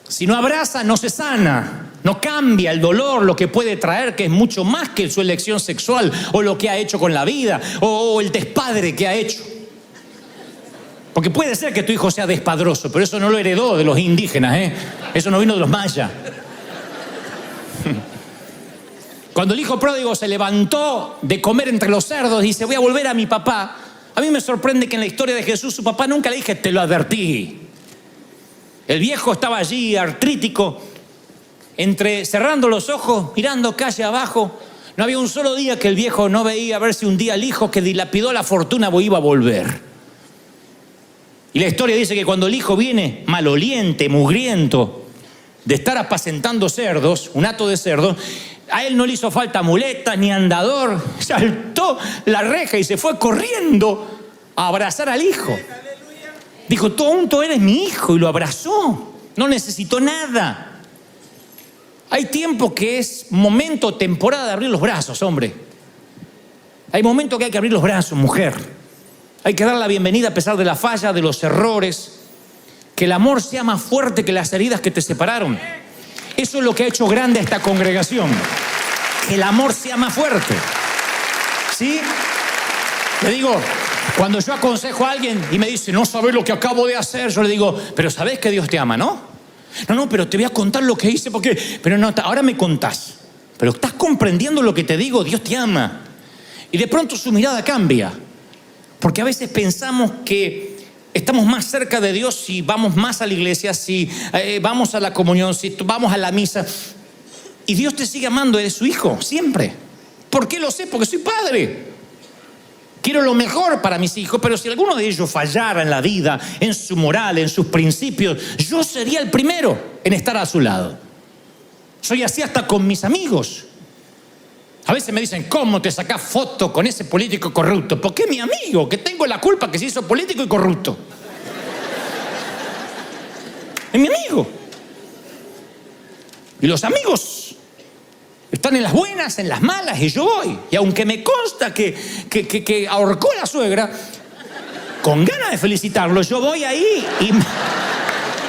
Si no abraza, no se sana, no cambia el dolor, lo que puede traer, que es mucho más que su elección sexual, o lo que ha hecho con la vida, o el despadre que ha hecho. Porque puede ser que tu hijo sea despadroso, pero eso no lo heredó de los indígenas, Eso no vino de los mayas. Cuando el hijo pródigo se levantó de comer entre los cerdos y dice, voy a volver a mi papá, a mí me sorprende que en la historia de Jesús su papá nunca le dije, te lo advertí. El viejo estaba allí, artrítico, cerrando los ojos, mirando calle abajo. No había un solo día que el viejo no veía a ver si un día el hijo que dilapidó la fortuna iba a volver. Y la historia dice que cuando el hijo viene maloliente, mugriento, de estar apacentando cerdos, un hato de cerdos, a él no le hizo falta muletas ni andador, saltó la reja y se fue corriendo a abrazar al hijo. Dijo, tú eres mi hijo, y lo abrazó. No necesitó nada. Hay tiempo que es momento, temporada de abrir los brazos, hombre. Hay momentos que hay que abrir los brazos, mujer. Hay que dar la bienvenida a pesar de la falla, de los errores. Que el amor sea más fuerte que las heridas que te separaron. Eso es lo que ha hecho grande a esta congregación. Que el amor sea más fuerte. ¿Sí? Le digo, cuando yo aconsejo a alguien y me dice, no sabes lo que acabo de hacer, yo le digo, pero sabes que Dios te ama, ¿no? No, pero te voy a contar lo que hice porque... Pero no, ahora me contás. Pero estás comprendiendo lo que te digo, Dios te ama. Y de pronto su mirada cambia. Porque a veces pensamos que estamos más cerca de Dios si vamos más a la iglesia, si vamos a la comunión, si vamos a la misa. Y Dios te sigue amando, eres su hijo, siempre. ¿Por qué lo sé? Porque soy padre. Quiero lo mejor para mis hijos, pero si alguno de ellos fallara en la vida, en su moral, en sus principios, yo sería el primero en estar a su lado. Soy así hasta con mis amigos. A veces me dicen, ¿cómo te sacás foto con ese político corrupto? Porque es mi amigo, que tengo la culpa que se hizo político y corrupto. Es mi amigo. Y los amigos están en las buenas, en las malas, y yo voy. Y aunque me consta que ahorcó a la suegra, con ganas de felicitarlo, yo voy ahí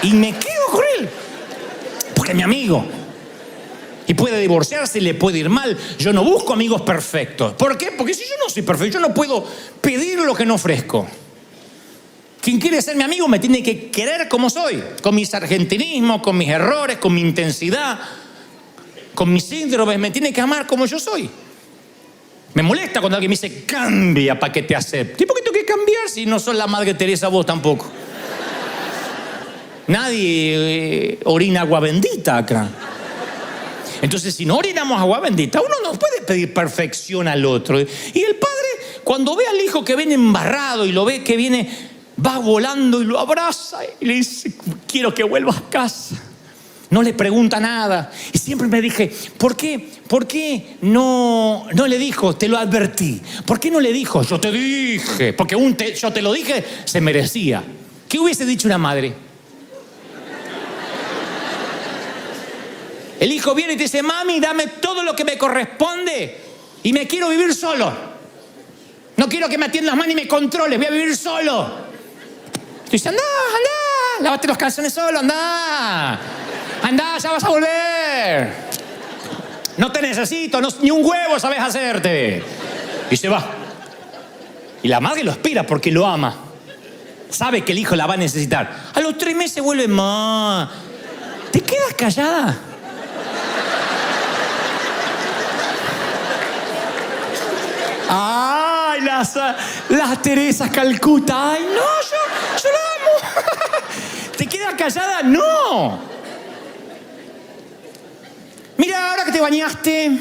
y me quedo con él. Porque es mi amigo. Y puede divorciarse y le puede ir mal. Yo no busco amigos perfectos. ¿Por qué? Porque si yo no soy perfecto, yo no puedo pedir lo que no ofrezco. Quien quiere ser mi amigo me tiene que querer como soy. Con mis argentinismos, con mis errores, con mi intensidad, con mis síndromes. Me tiene que amar como yo soy. Me molesta cuando alguien me dice, cambia para que te acepte. ¿Y por qué tengo que cambiar si no sos la Madre Teresa vos tampoco? Nadie orina agua bendita acá. Entonces, si no orinamos agua bendita, uno no puede pedir perfección al otro. Y el padre, cuando ve al hijo que viene embarrado y lo ve que viene, va volando y lo abraza y le dice, quiero que vuelvas a casa. No le pregunta nada. Y siempre me dije, ¿por qué no le dijo, te lo advertí? ¿Por qué no le dijo, yo te dije? Porque yo te lo dije, se merecía. ¿Qué hubiese dicho una madre? El hijo viene y te dice, mami, dame todo lo que me corresponde y me quiero vivir solo. No quiero que me atiendas más ni me controles, voy a vivir solo. Y dice, anda, lávate los calzones solo, anda, ya vas a volver. No te necesito, ni un huevo sabes hacerte. Y se va. Y la madre lo espera porque lo ama. Sabe que el hijo la va a necesitar. A los 3 meses vuelve, ma, ¿te quedas callada? Ay, las Teresas Calcuta. Ay, no, yo la amo. ¿Te quedas callada? No. Mira, ahora que te bañaste,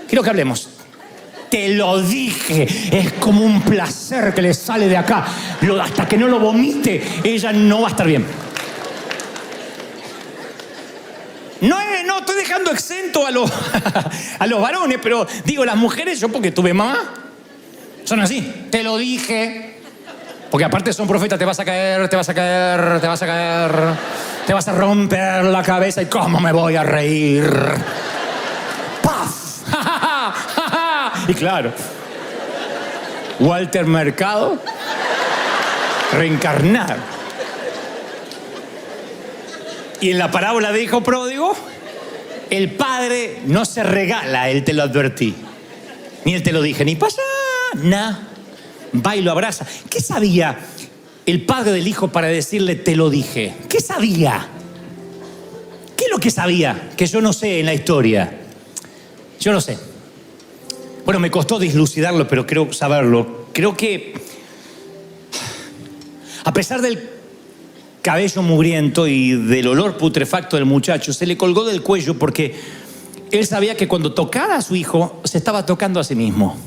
quiero que hablemos. Te lo dije, es como un placer que le sale de acá. Hasta que no lo vomite, ella no va a estar bien. No estoy dejando exento a los varones, pero digo, las mujeres, yo porque tuve mamá, son así. Te lo dije. Porque aparte son profetas, te vas a caer, te vas a romper la cabeza y cómo me voy a reír. ¡Paf! Y claro, Walter Mercado, reencarnado. Y en la parábola de hijo pródigo, el padre no se regala, él te lo advertí. Ni él te lo dije, ni pasa nada. Va y lo abraza. ¿Qué sabía el padre del hijo para decirle te lo dije? ¿Qué sabía? ¿Qué es lo que sabía? Que yo no sé en la historia. Yo no sé. Bueno, me costó dislucidarlo, pero creo saberlo. Creo que, a pesar del cabello mugriento y del olor putrefacto del muchacho, se le colgó del cuello porque él sabía que cuando tocara a su hijo, se estaba tocando a sí mismo.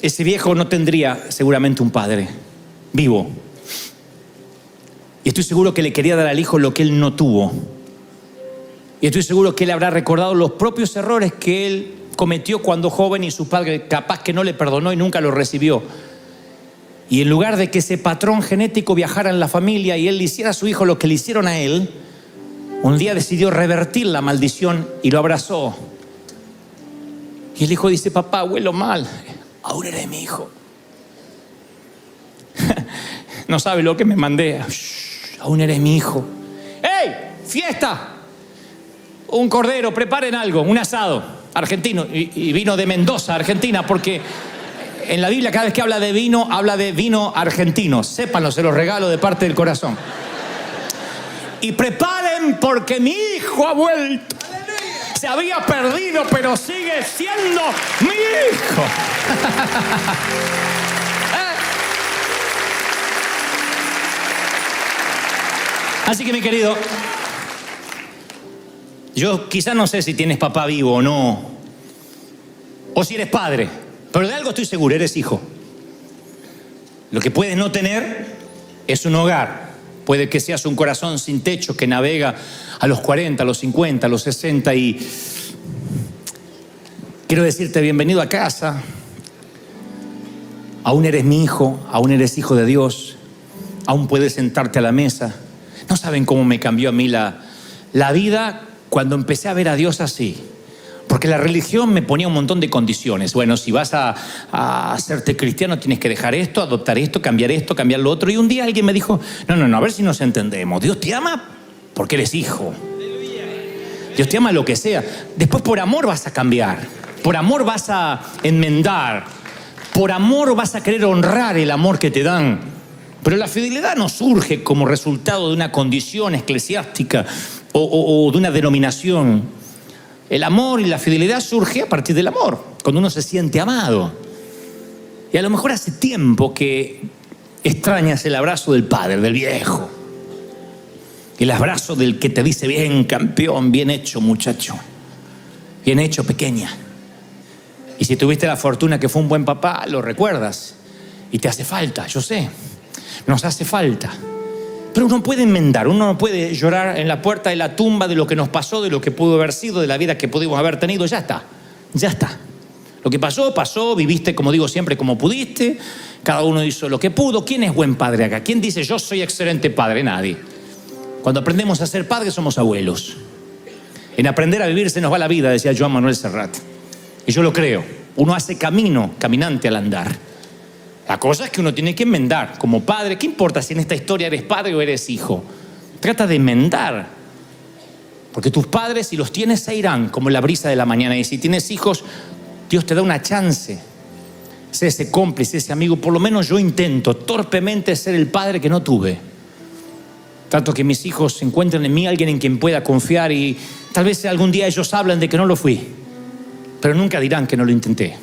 Ese viejo no tendría seguramente un padre vivo. Y estoy seguro que le quería dar al hijo lo que él no tuvo. Y estoy seguro que él habrá recordado los propios errores que él cometió cuando joven y su padre capaz que no le perdonó y nunca lo recibió. Y en lugar de que ese patrón genético viajara en la familia y él le hiciera a su hijo lo que le hicieron a él, un día decidió revertir la maldición y lo abrazó. Y el hijo dice, papá, huelo mal. Aún eres mi hijo. No sabe lo que me mandé. Aún eres mi hijo. ¡Ey! ¡Fiesta! Un cordero, preparen algo, un asado argentino. Y vino de Mendoza, Argentina, porque en la Biblia cada vez que habla de vino argentino. Sépanlo, se los regalo de parte del corazón. Y preparen porque mi hijo ha vuelto. Se había perdido, pero sigue siendo mi hijo. Así que, mi querido, yo quizás no sé si tienes papá vivo o no, o si eres padre, pero de algo estoy seguro, eres hijo. Lo que puedes no tener es un hogar. Puede que seas un corazón sin techo que navega a los 40, a los 50, a los 60 y quiero decirte bienvenido a casa. Aún eres mi hijo, aún eres hijo de Dios, aún puedes sentarte a la mesa. No saben cómo me cambió a mí la vida cuando empecé a ver a Dios así. Porque la religión me ponía un montón de condiciones. Bueno, si vas a hacerte cristiano tienes que dejar esto, adoptar esto, cambiar lo otro. Y un día alguien me dijo, no, a ver si nos entendemos. Dios te ama porque eres hijo. Dios te ama lo que sea. Después por amor vas a cambiar. Por amor vas a enmendar. Por amor vas a querer honrar el amor que te dan. Pero la fidelidad no surge como resultado de una condición eclesiástica o de una denominación. El amor y la fidelidad surge a partir del amor, cuando uno se siente amado. Y a lo mejor hace tiempo que extrañas el abrazo del padre, del viejo. El abrazo del que te dice: bien, campeón, bien hecho, muchacho. Bien hecho, pequeña. Y si tuviste la fortuna que fue un buen papá, lo recuerdas. Y te hace falta, yo sé. Nos hace falta. Pero uno puede enmendar, uno no puede llorar en la puerta de la tumba de lo que nos pasó, de lo que pudo haber sido, de la vida que pudimos haber tenido. Ya está, ya está. Lo que pasó, pasó, viviste, como digo siempre, como pudiste. Cada uno hizo lo que pudo. ¿Quién es buen padre acá? ¿Quién dice yo soy excelente padre? Nadie. Cuando aprendemos a ser padres somos abuelos. En aprender a vivir se nos va la vida, decía Joan Manuel Serrat. Y yo lo creo. Uno hace camino, caminante al andar. La cosa es que uno tiene que enmendar como padre. ¿Qué importa si en esta historia eres padre o eres hijo? Trata de enmendar. Porque tus padres, si los tienes, se irán como la brisa de la mañana. Y si tienes hijos, Dios te da una chance. Sé ese cómplice, ese amigo. Por lo menos yo intento torpemente ser el padre que no tuve. Trato que mis hijos encuentren en mí alguien en quien pueda confiar. Y tal vez algún día ellos hablan de que no lo fui. Pero nunca dirán que no lo intenté.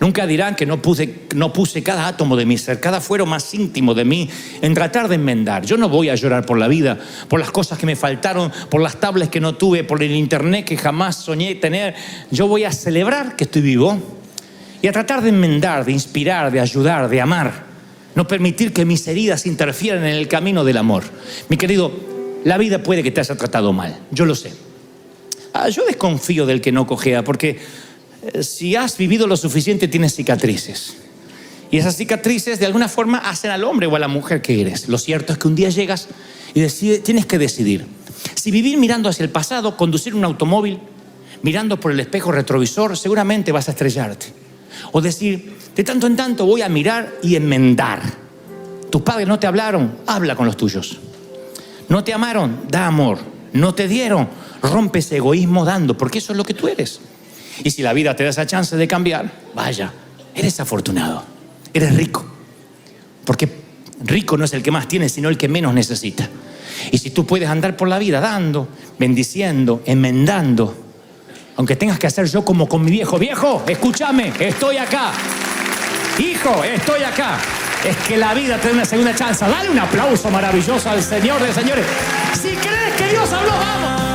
Nunca dirán que no puse cada átomo de mi ser, cada fuero más íntimo de mí en tratar de enmendar. Yo no voy a llorar por la vida, por las cosas que me faltaron, por las tablets que no tuve, por el internet que jamás soñé tener. Yo voy a celebrar que estoy vivo y a tratar de enmendar, de inspirar, de ayudar, de amar. No permitir que mis heridas interfieran en el camino del amor. Mi querido, la vida puede que te haya tratado mal, yo lo sé. Yo desconfío del que no cojea, porque si has vivido lo suficiente, tienes cicatrices. Y esas cicatrices de alguna forma hacen al hombre o a la mujer que eres. Lo cierto es que un día llegas y tienes que decidir si vivir mirando hacia el pasado, conducir un automóvil, mirando por el espejo retrovisor, seguramente vas a estrellarte. O decir, de tanto en tanto voy a mirar y enmendar. Tus padres no te hablaron, habla con los tuyos. No te amaron, da amor. No te dieron, rompe ese egoísmo dando, porque eso es lo que tú eres. Y si la vida te da esa chance de cambiar, vaya, eres afortunado, eres rico. Porque rico no es el que más tiene, sino el que menos necesita. Y si tú puedes andar por la vida dando, bendiciendo, enmendando, aunque tengas que hacer yo como con mi viejo. Viejo, escúchame, estoy acá. Hijo, estoy acá. Es que la vida te da una segunda chance. Dale un aplauso maravilloso al Señor de señores. Si crees que Dios habló, vamos.